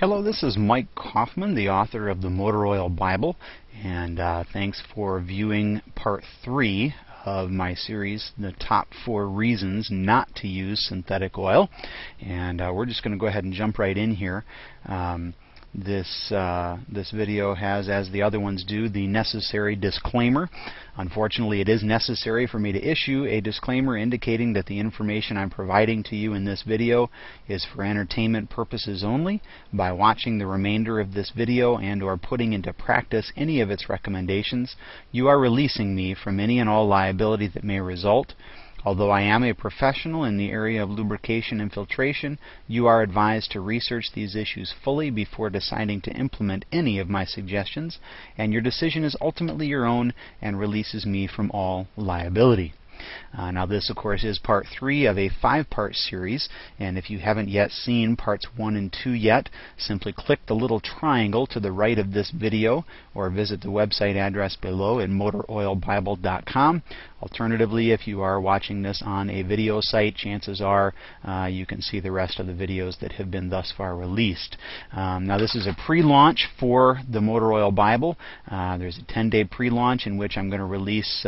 Hello, this is Mike Kaufman, the author of the Motor Oil Bible, and thanks for viewing part 3 of my series, The Top 4 Reasons Not to Use Synthetic Oil. And we're just going to go ahead and jump right in here. This video has, as the other ones do, the necessary disclaimer. Unfortunately, it is necessary for me to issue a disclaimer indicating that the information I'm providing to you in this video is for entertainment purposes only. By watching the remainder of this video and or putting into practice any of its recommendations, you are releasing me from any and all liability that may result. Although I am a professional in the area of lubrication and filtration, you are advised to research these issues fully before deciding to implement any of my suggestions, and your decision is ultimately your own and releases me from all liability. Now this, of course, is part 3 of a 5-part series, and if you haven't yet seen parts 1 and 2 yet, simply click the little triangle to the right of this video or visit the website address below at motoroilbible.com. Alternatively, if you are watching this on a video site, chances are you can see the rest of the videos that have been thus far released. Now this is a pre-launch for the Motor Oil Bible. There's a 10-day pre-launch in which I'm going to release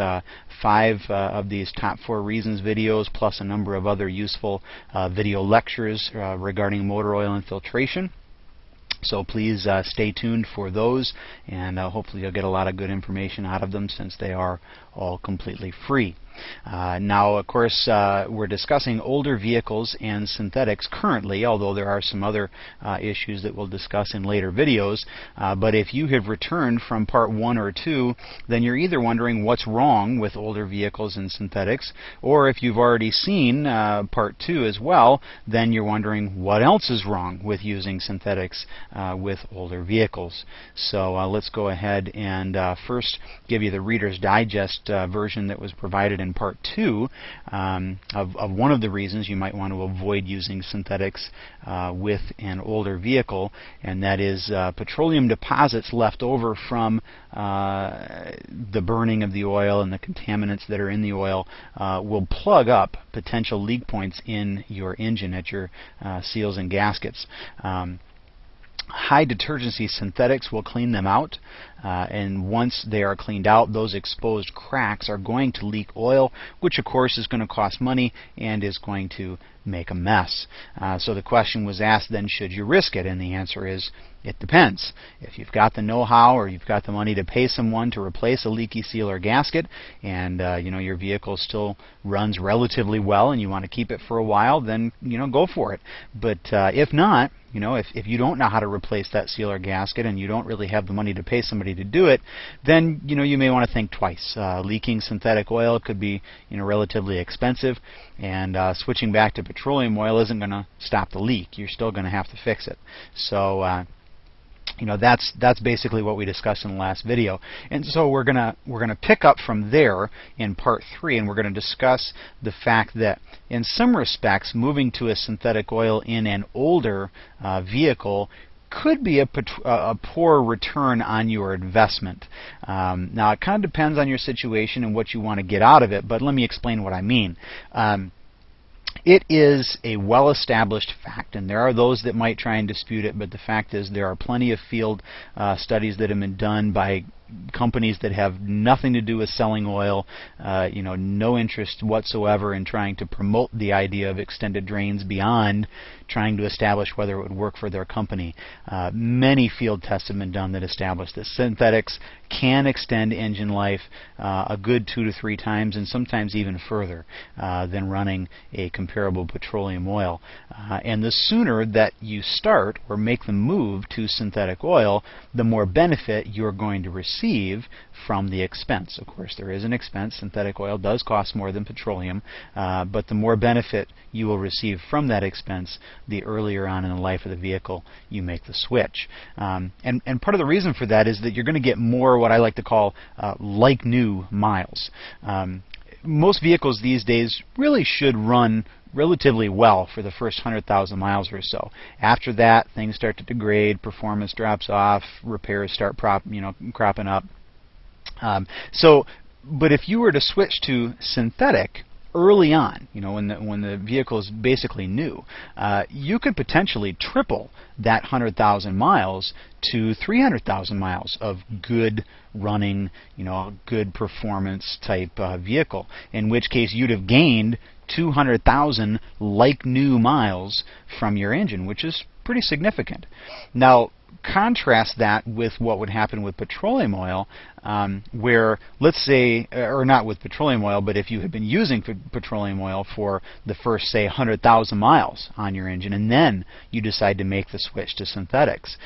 5 of these top 4 reasons videos, plus a number of other useful video lectures regarding motor oil and filtration. So please stay tuned for those, and hopefully you'll get a lot of good information out of them since they are all completely free. Now, of course, we're discussing older vehicles and synthetics currently, although there are some other issues that we'll discuss in later videos. But if you have returned from part 1 or 2, then you're either wondering what's wrong with older vehicles and synthetics, or if you've already seen part 2 as well, then you're wondering what else is wrong with using synthetics with older vehicles. So let's go ahead and first give you the Reader's Digest version that was provided in part 2 of one of the reasons you might want to avoid using synthetics with an older vehicle, and that is petroleum deposits left over from the burning of the oil and the contaminants that are in the oil will plug up potential leak points in your engine at your seals and gaskets. High detergency synthetics will clean them out, and once they are cleaned out, those exposed cracks are going to leak oil, which of course is going to cost money and is going to make a mess. So the question was asked then, should you risk it? And the answer is, it depends. If you've got the know-how or you've got the money to pay someone to replace a leaky seal or gasket, and your vehicle still runs relatively well and you want to keep it for a while, then go for it. But if not, if you don't know how to replace that seal or gasket and you don't really have the money to pay somebody to do it, then you may want to think twice. Leaking synthetic oil could be relatively expensive, and switching back to petroleum oil isn't going to stop the leak. You're still going to have to fix it. So that's basically what we discussed in the last video, and so we're gonna pick up from there in part 3, and we're going to discuss the fact that in some respects moving to a synthetic oil in an older vehicle could be a poor return on your investment. Now it kind of depends on your situation and what you want to get out of it, but let me explain what I mean. It is a well-established fact, and there are those that might try and dispute it, but the fact is there are plenty of field studies that have been done by companies that have nothing to do with selling oil, no interest whatsoever in trying to promote the idea of extended drains beyond trying to establish whether it would work for their company. Many field tests have been done that establish that synthetics can extend engine life a good 2 to 3 times, and sometimes even further than running a comparable petroleum oil. And the sooner that you start or make the move to synthetic oil, the more benefit you're going to receive from the expense. Of course, there is an expense. Synthetic oil does cost more than petroleum, but the more benefit you will receive from that expense, the earlier on in the life of the vehicle you make the switch. And part of the reason for that is that you're going to get more what I like to call like new miles. Most vehicles these days really should run relatively well for the first 100,000 miles or so. After that, things start to degrade, performance drops off, repairs start cropping up. But if you were to switch to synthetic early on, when the vehicle is basically new, you could potentially triple that 100,000 miles to 300,000 miles of good running, good performance type vehicle, in which case you'd have gained 200,000 like new miles from your engine, which is pretty significant. Now, contrast that with what would happen with petroleum oil, where, let's say, or not with petroleum oil, but if you had been using petroleum oil for the first, say, 100,000 miles on your engine, and then you decide to make the switch to synthetics,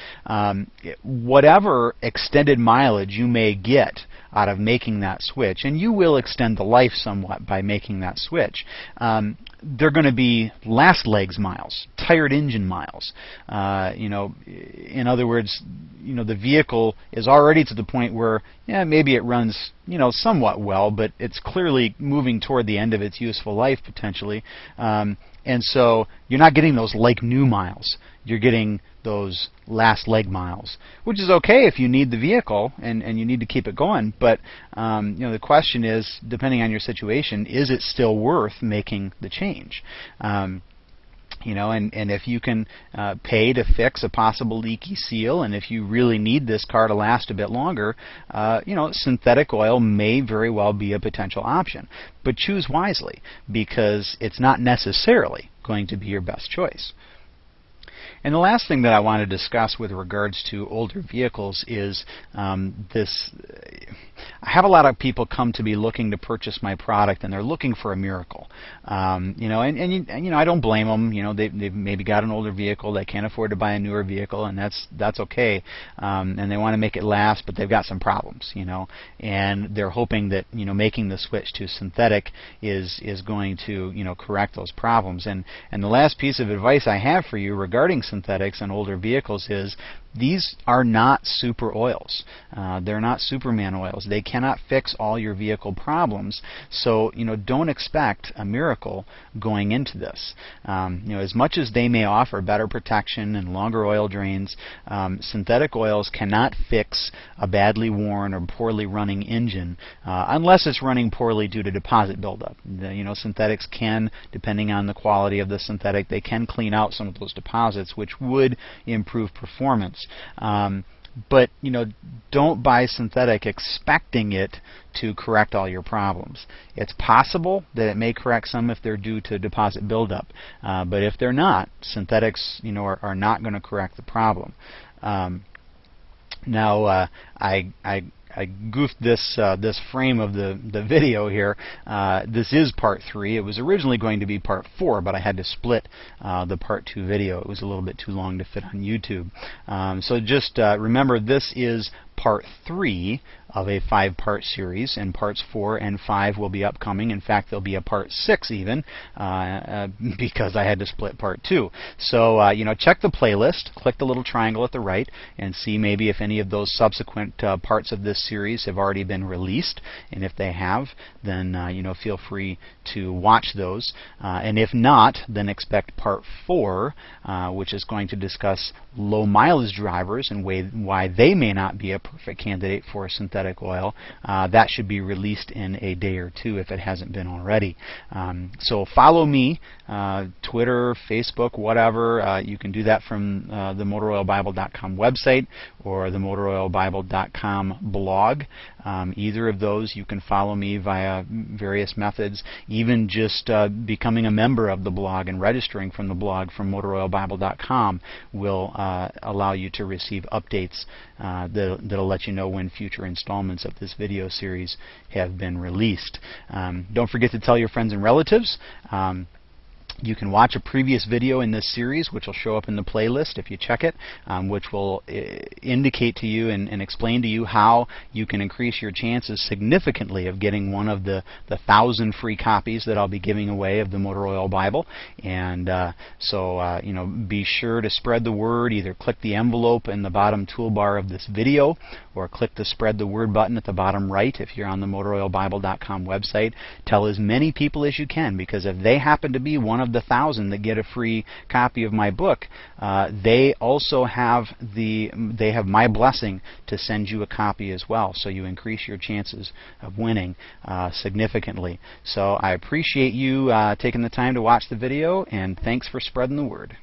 whatever extended mileage you may get out of making that switch, and you will extend the life somewhat by making that switch, they're going to be last legs miles, tired engine miles. In other words, the vehicle is already to the point where, maybe it runs, somewhat well, but it's clearly moving toward the end of its useful life potentially. And so you're not getting those like new miles. You're getting those last leg miles, which is okay if you need the vehicle and you need to keep it going. But the question is, depending on your situation, is it still worth making the change? And if you can pay to fix a possible leaky seal, and if you really need this car to last a bit longer, synthetic oil may very well be a potential option. But choose wisely, because it's not necessarily going to be your best choice. And the last thing that I want to discuss with regards to older vehicles is this. I have a lot of people come to me looking to purchase my product, and they're looking for a miracle. And I don't blame them. They've maybe got an older vehicle, they can't afford to buy a newer vehicle, and that's okay. And they want to make it last, but they've got some problems. And they're hoping that making the switch to synthetic is going to correct those problems. And the last piece of advice I have for you regarding synthetics and older vehicles is, these are not super oils. They're not Superman oils. They cannot fix all your vehicle problems. So don't expect a miracle going into this. As much as they may offer better protection and longer oil drains, synthetic oils cannot fix a badly worn or poorly running engine unless it's running poorly due to deposit buildup. Synthetics can, depending on the quality of the synthetic, they can clean out some of those deposits, which would improve performance. But don't buy synthetic expecting it to correct all your problems. It's possible that it may correct some if they're due to deposit buildup, but if they're not, synthetics are not going to correct the problem. Now, I goofed this frame of the video here. This is part 3. It was originally going to be part 4, but I had to split the part 2 video. It was a little bit too long to fit on YouTube. So just remember, this is part 3 of a 5-part series, and parts 4 and 5 will be upcoming. In fact, there'll be a part 6 even, because I had to split part 2. So check the playlist, click the little triangle at the right, and see maybe if any of those subsequent parts of this series have already been released. And if they have, then feel free to watch those. And if not, then expect part 4, which is going to discuss low mileage drivers and why they may not be a perfect candidate for a synthetic oil. That should be released in a day or two if it hasn't been already. So follow me, Twitter, Facebook, whatever. You can do that from the MotorOilBible.com website or the MotorOilBible.com blog. Either of those, you can follow me via various methods. Even just becoming a member of the blog and registering from the blog from MotorOilBible.com will allow you to receive updates that'll let you know when future installments of this video series have been released. Don't forget to tell your friends and relatives. You can watch a previous video in this series, which will show up in the playlist if you check it, which will indicate to you and explain to you how you can increase your chances significantly of getting one of the 1,000 free copies that I'll be giving away of the Motor Oil Bible. And so be sure to spread the word. Either click the envelope in the bottom toolbar of this video, or click the spread the word button at the bottom right if you're on the MotorOilBible.com website. Tell as many people as you can, because if they happen to be one of of the 1,000 that get a free copy of my book, they also have my blessing to send you a copy as well. So you increase your chances of winning significantly. So I appreciate you taking the time to watch the video, and thanks for spreading the word.